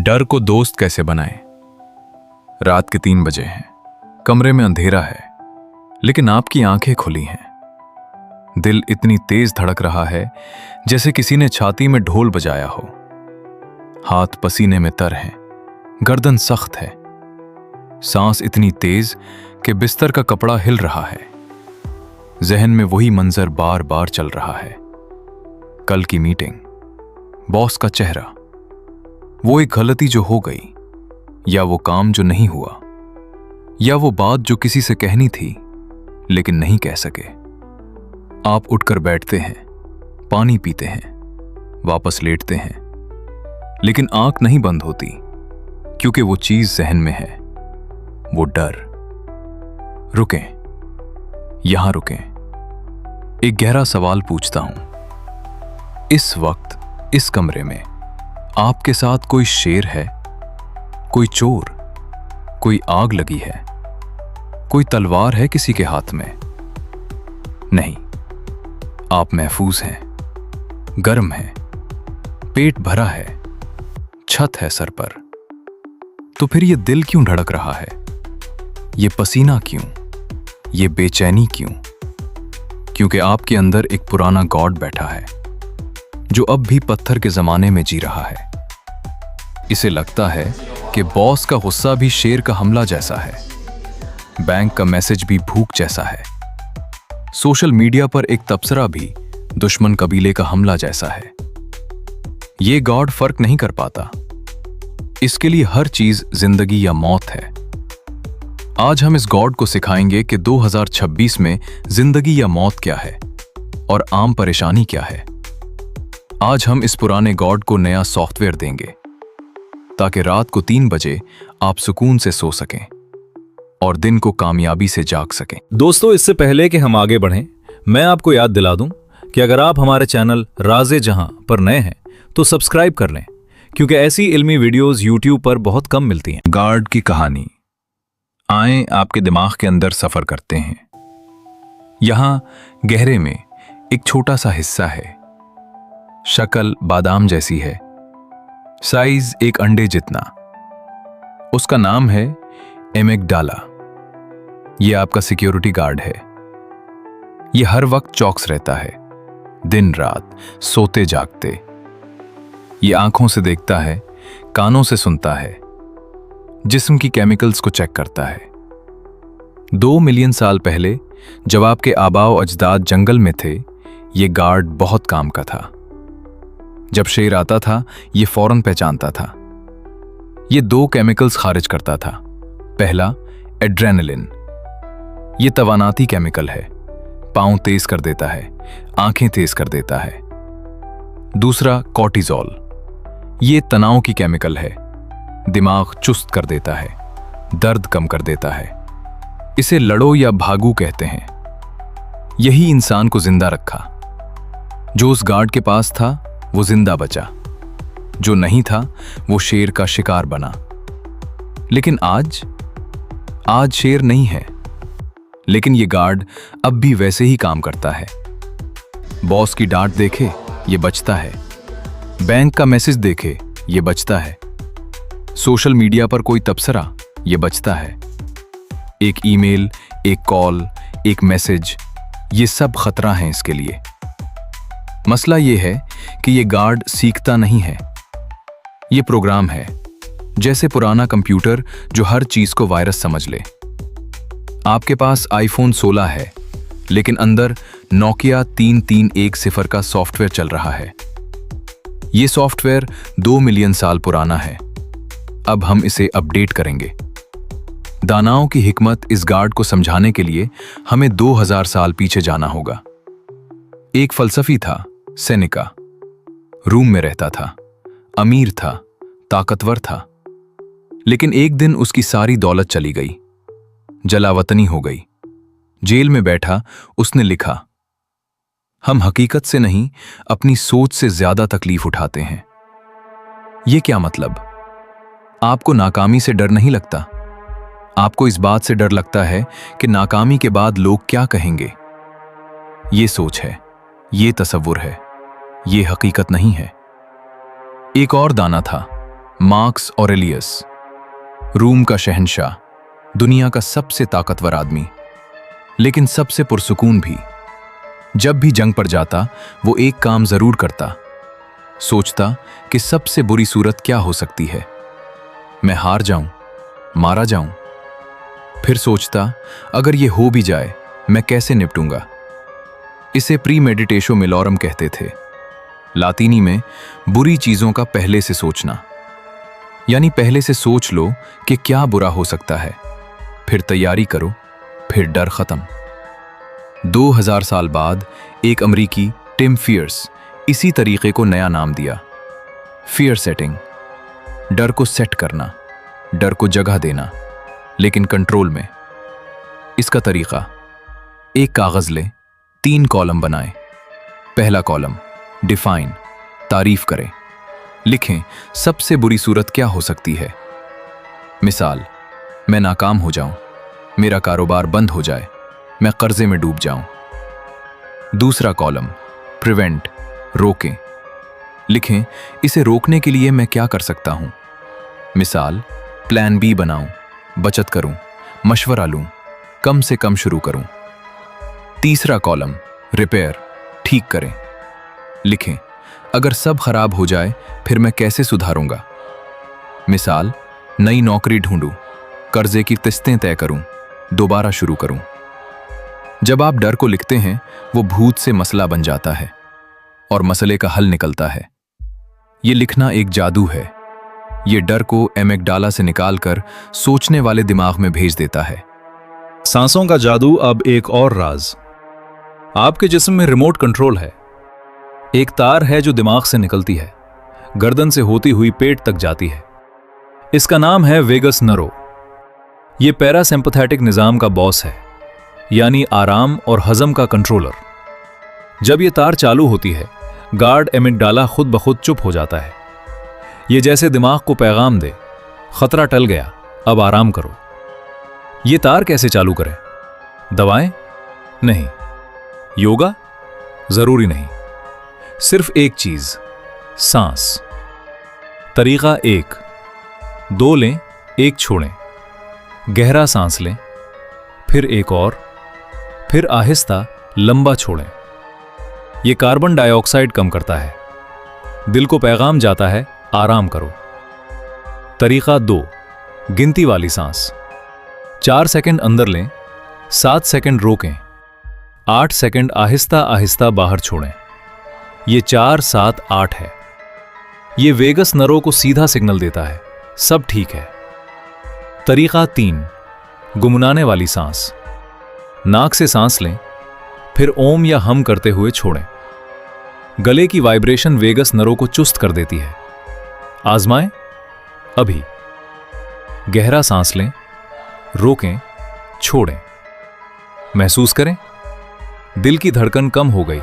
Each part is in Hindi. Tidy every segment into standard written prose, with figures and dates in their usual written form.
डर को दोस्त कैसे बनाएं? रात के 3 बजे हैं, कमरे में अंधेरा है, लेकिन आपकी आंखें खुली हैं। दिल इतनी तेज धड़क रहा है जैसे किसी ने छाती में ढोल बजाया हो। हाथ पसीने में तर हैं, गर्दन सख्त है, सांस इतनी तेज कि बिस्तर का कपड़ा हिल रहा है। जहन में वही मंजर बार बार चल रहा है। कल की मीटिंग, बॉस का चेहरा, वो एक गलती जो हो गई, या वो काम जो नहीं हुआ, या वो बात जो किसी से कहनी थी लेकिन नहीं कह सके। आप उठकर बैठते हैं, पानी पीते हैं, वापस लेटते हैं, लेकिन आंख नहीं बंद होती क्योंकि वो चीज जहन में है, वो डर। रुकें, यहां रुकें। एक गहरा सवाल पूछता हूं। इस वक्त इस कमरे में आपके साथ कोई शेर है, कोई चोर, कोई आग लगी है, कोई तलवार है किसी के हाथ में? नहीं, आप महफूज हैं, गर्म हैं, पेट भरा है, छत है सर पर। तो फिर ये दिल क्यों धड़क रहा है? ये पसीना क्यों? ये बेचैनी क्यों? क्योंकि आपके अंदर एक पुराना गॉड बैठा है जो अब भी पत्थर के जमाने में जी रहा है। इसे लगता है कि बॉस का गुस्सा भी शेर का हमला जैसा है, बैंक का मैसेज भी भूख जैसा है, सोशल मीडिया पर एक तबसरा भी दुश्मन कबीले का हमला जैसा है। ये गॉड फर्क नहीं कर पाता। इसके लिए हर चीज जिंदगी या मौत है। आज हम इस गॉड को सिखाएंगे कि 2026 में जिंदगी या मौत क्या है और आम परेशानी क्या है। आज हम इस पुराने गॉड को नया सॉफ्टवेयर देंगे ताकि रात को 3 बजे आप सुकून से सो सकें और दिन को कामयाबी से जाग सकें। दोस्तों, इससे पहले कि हम आगे बढ़ें, मैं आपको याद दिला दूं कि अगर आप हमारे चैनल राज़े जहां पर नए हैं तो सब्सक्राइब कर लें, क्योंकि ऐसी इल्मी वीडियोस YouTube पर बहुत कम मिलती हैं। गॉड की कहानी। आए आपके दिमाग के अंदर सफर करते हैं। यहां गहरे में एक छोटा सा हिस्सा है। शक्ल बादाम जैसी है, साइज एक अंडे जितना। उसका नाम है एमिगडाला। यह आपका सिक्योरिटी गार्ड है। यह हर वक्त चौकस रहता है, दिन रात, सोते जागते। यह आंखों से देखता है, कानों से सुनता है, जिस्म की केमिकल्स को चेक करता है। 2 मिलियन साल पहले जब आपके आबाओ अजदाद जंगल में थे, यह गार्ड बहुत काम का था। जब शेर आता था, यह फौरन पहचानता था। यह 2 केमिकल्स खारिज करता था। पहला, एड्रेनलिन। यह तवानाती केमिकल है, पांव तेज कर देता है, आंखें तेज कर देता है। दूसरा, कॉर्टिजोल। यह तनाव की केमिकल है, दिमाग चुस्त कर देता है, दर्द कम कर देता है। इसे लड़ो या भागो कहते हैं। यही इंसान को जिंदा रखा। जो उस गार्ड के पास था वो जिंदा बचा, जो नहीं था वो शेर का शिकार बना। लेकिन आज शेर नहीं है, लेकिन ये गार्ड अब भी वैसे ही काम करता है। बॉस की डांट देखे ये बचता है, बैंक का मैसेज देखे ये बचता है, सोशल मीडिया पर कोई तबसरा ये बचता है। एक ईमेल, एक कॉल, एक मैसेज, ये सब खतरा है इसके लिए। मसला ये है कि ये गार्ड सीखता नहीं है। ये प्रोग्राम है, जैसे पुराना कंप्यूटर जो हर चीज को वायरस समझ ले। आपके पास आईफोन 16 है, लेकिन अंदर नोकिया 3310 का सॉफ्टवेयर चल रहा है। ये सॉफ्टवेयर 2 मिलियन साल पुराना है। अब हम इसे अपडेट करेंगे। दानाओं की हिकमत इस गार्ड को समझाने के लिए हमें 2000 साल पीछे जाना होगा। एक फलसफी था, सेनेका। रूम में रहता था, अमीर था, ताकतवर था, लेकिन एक दिन उसकी सारी दौलत चली गई, जलावतनी हो गई। जेल में बैठा उसने लिखा, हम हकीकत से नहीं, अपनी सोच से ज्यादा तकलीफ उठाते हैं। यह क्या मतलब? आपको नाकामी से डर नहीं लगता? आपको इस बात से डर लगता है कि नाकामी के बाद लोग क्या कहेंगे? ये सोच है, ये तसव्वुर है, ये हकीकत नहीं है। एक और दाना था, मार्क्स ऑरेलियस, रूम का शहंशाह, दुनिया का सबसे ताकतवर आदमी, लेकिन सबसे पुरसुकून भी। जब भी जंग पर जाता वो एक काम जरूर करता, सोचता कि सबसे बुरी सूरत क्या हो सकती है, मैं हार जाऊं, मारा जाऊं। फिर सोचता अगर ये हो भी जाए मैं कैसे निपटूंगा। इसे प्री मेडिटेशो मिलोरम कहते थे, लातीनी में बुरी चीजों का पहले से सोचना, यानी पहले से सोच लो कि क्या बुरा हो सकता है, फिर तैयारी करो, फिर डर खत्म। 2000 साल बाद एक अमरीकी टिम फियर्स इसी तरीके को नया नाम दिया, फियर सेटिंग। डर को सेट करना, डर को जगह देना, लेकिन कंट्रोल में। इसका तरीका, एक कागज लें, 3 कॉलम बनाएं। पहला कॉलम डिफाइन, तारीफ करें, लिखें सबसे बुरी सूरत क्या हो सकती है। मिसाल, मैं नाकाम हो जाऊं, मेरा कारोबार बंद हो जाए, मैं कर्जे में डूब जाऊं। दूसरा कॉलम प्रिवेंट, रोकें, लिखें इसे रोकने के लिए मैं क्या कर सकता हूं। मिसाल, प्लान बी बनाऊं, बचत करूं, मशवरा लूं, कम से कम शुरू करूं। तीसरा कॉलम रिपेयर, ठीक करें, लिखें अगर सब खराब हो जाए फिर मैं कैसे सुधारूंगा। मिसाल, नई नौकरी ढूंढूं, कर्जे की किस्तें तय करूं, दोबारा शुरू करूं। जब आप डर को लिखते हैं वो भूत से मसला बन जाता है और मसले का हल निकलता है। ये लिखना एक जादू है। ये डर को एमिगडाला से निकालकर सोचने वाले दिमाग में भेज देता है। सांसों का जादू। अब एक और राज, आपके जिस्म में रिमोट कंट्रोल है। एक तार है जो दिमाग से निकलती है, गर्दन से होती हुई पेट तक जाती है। इसका नाम है वेगस नर्व। यह पैरासिम्पैथेटिक निजाम का बॉस है, यानी आराम और हजम का कंट्रोलर। जब यह तार चालू होती है, गार्ड एमिगडाला खुद ब खुद चुप हो जाता है। यह जैसे दिमाग को पैगाम दे, खतरा टल गया, अब आराम करो। यह तार कैसे चालू करें? दवाएं? नहीं। योगा? जरूरी नहीं। सिर्फ एक चीज, सांस। तरीका 1, 2 लें, 1 छोड़ें। गहरा सांस लें, फिर एक और, फिर आहिस्ता लंबा छोड़ें। यह कार्बन डाइऑक्साइड कम करता है। दिल को पैगाम जाता है, आराम करो। तरीका 2, गिनती वाली सांस। 4 सेकंड अंदर लें, 7 सेकंड रोकें, 8 सेकंड आहिस्ता आहिस्ता बाहर छोड़ें। ये 4, 7, 8 है। ये वेगस नर्व को सीधा सिग्नल देता है, सब ठीक है। तरीका 3, गुमनाने वाली सांस। नाक से सांस लें, फिर ओम या हम करते हुए छोड़ें। गले की वाइब्रेशन वेगस नर्व को चुस्त कर देती है। आजमाएं अभी। गहरा सांस लें, रोकें, छोड़ें। महसूस करें, दिल की धड़कन कम हो गई।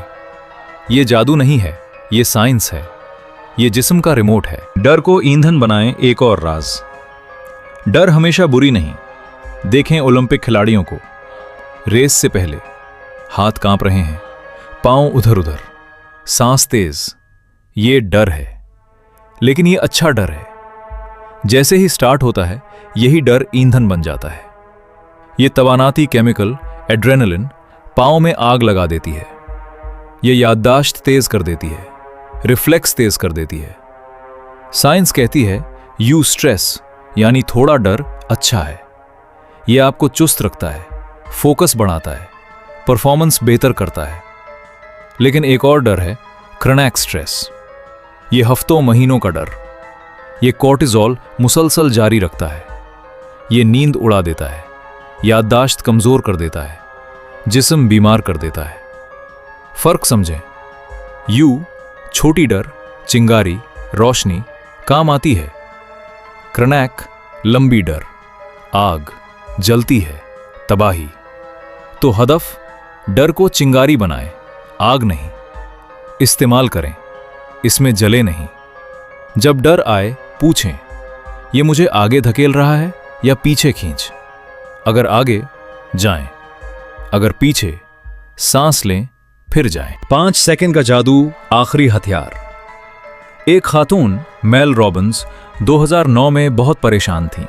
यह जादू नहीं है, यह साइंस है। यह जिस्म का रिमोट है। डर को ईंधन बनाएं। एक और राज, डर हमेशा बुरी नहीं। देखें ओलंपिक खिलाड़ियों को, रेस से पहले हाथ कांप रहे हैं, पांव उधर उधर, सांस तेज। ये डर है, लेकिन ये अच्छा डर है। जैसे ही स्टार्ट होता है, यही डर ईंधन बन जाता है। ये तवानाती केमिकल एड्रेनलिन पांव में आग लगा देती है। ये याददाश्त तेज कर देती है, रिफ्लेक्स तेज कर देती है। साइंस कहती है यू स्ट्रेस, यानी थोड़ा डर अच्छा है। यह आपको चुस्त रखता है, फोकस बढ़ाता है, परफॉर्मेंस बेहतर करता है। लेकिन एक और डर है क्रॉनिक स्ट्रेस। यह हफ्तों महीनों का डर। यह कॉर्टिजोल मुसलसल जारी रखता है। यह नींद उड़ा देता है, याददाश्त कमजोर कर देता है, जिस्म बीमार कर देता है। फर्क समझें। यू छोटी डर, चिंगारी, रोशनी काम आती है। क्रॉनिक लंबी डर, आग जलती है, तबाही। तो हदफ डर को चिंगारी बनाएं, आग नहीं। इस्तेमाल करें, इसमें जले नहीं। जब डर आए पूछें, यह मुझे आगे धकेल रहा है या पीछे खींच। अगर आगे जाएं, अगर पीछे सांस लें, फिर जाएं। 5 सेकंड का जादू, आखिरी हथियार। एक खातून मेल रॉबिन्स 2009 में बहुत परेशान थीं।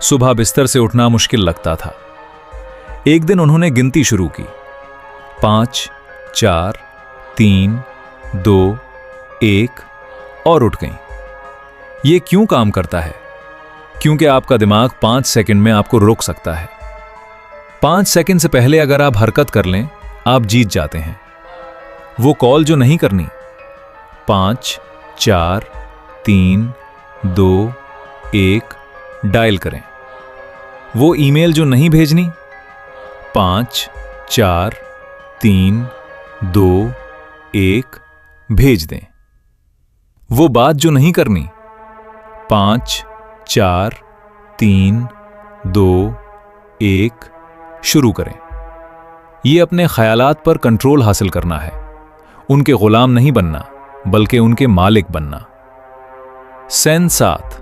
सुबह बिस्तर से उठना मुश्किल लगता था। एक दिन उन्होंने गिनती शुरू की, 5, 4, 3, 2, 1 और उठ गईं। ये क्यों काम करता है? क्योंकि आपका दिमाग 5 सेकंड में आपको रोक सकता है। 5 सेकंड से पहले अगर आप हरकत कर लें, आप जीत जाते हैं। वो कॉल जो नहीं करनी, 5, 4, 3, 2, 1 डायल करें। वो ईमेल जो नहीं भेजनी, 5, 4, 3, 2, 1 भेज दें। वो बात जो नहीं करनी, 5, 4, 3, 2, 1 शुरू करें। ये अपने ख्यालात पर कंट्रोल हासिल करना है, उनके गुलाम नहीं बनना बल्कि उनके मालिक बनना। सेन 7,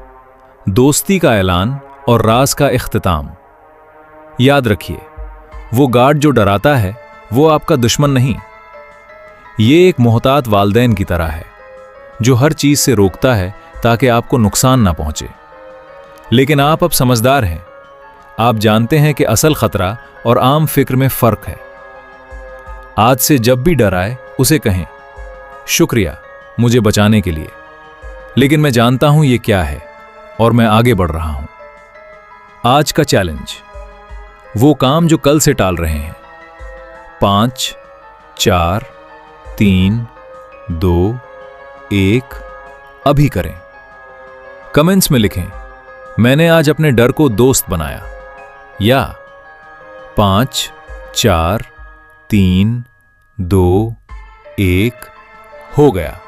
दोस्ती का ऐलान और राज का इख्तिताम। याद रखिए, वो गार्ड जो डराता है वो आपका दुश्मन नहीं। ये एक मोहतात वालिदैन की तरह है जो हर चीज से रोकता है ताकि आपको नुकसान ना पहुंचे। लेकिन आप अब समझदार हैं, आप जानते हैं कि असल खतरा और आम फिक्र में फर्क है। आज से जब भी डर आए उसे कहें, शुक्रिया मुझे बचाने के लिए, लेकिन मैं जानता हूं ये क्या है और मैं आगे बढ़ रहा हूं। आज का चैलेंज, वो काम जो कल से टाल रहे हैं, 5, 4, 3, 2, 1 अभी करें। कमेंट्स में लिखें, मैंने आज अपने डर को दोस्त बनाया, या 5, 4, 3, 2, 1 हो गया।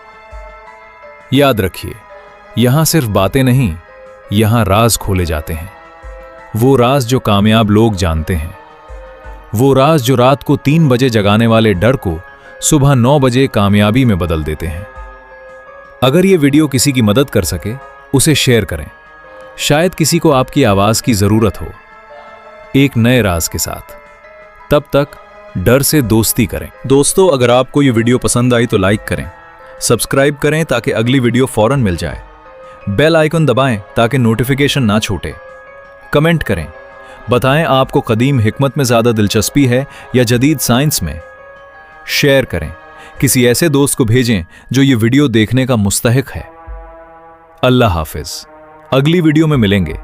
याद रखिए, यहां सिर्फ बातें नहीं, यहां राज खोले जाते हैं। वो राज जो कामयाब लोग जानते हैं, वो राज जो रात को 3 बजे जगाने वाले डर को सुबह 9 बजे कामयाबी में बदल देते हैं। अगर ये वीडियो किसी की मदद कर सके, उसे शेयर करें। शायद किसी को आपकी आवाज की जरूरत हो, एक नए राज के साथ। तब तक डर से दोस्ती करें। दोस्तों, अगर आपको ये वीडियो पसंद आई तो लाइक करें, सब्सक्राइब करें ताकि अगली वीडियो फौरन मिल जाए, बेल आइकन दबाएं ताकि नोटिफिकेशन ना छूटे, कमेंट करें, बताएं आपको कदीम हिकमत में ज्यादा दिलचस्पी है या जदीद साइंस में। शेयर करें, किसी ऐसे दोस्त को भेजें जो ये वीडियो देखने का मुस्तहिक है। अल्लाह हाफिज, अगली वीडियो में मिलेंगे।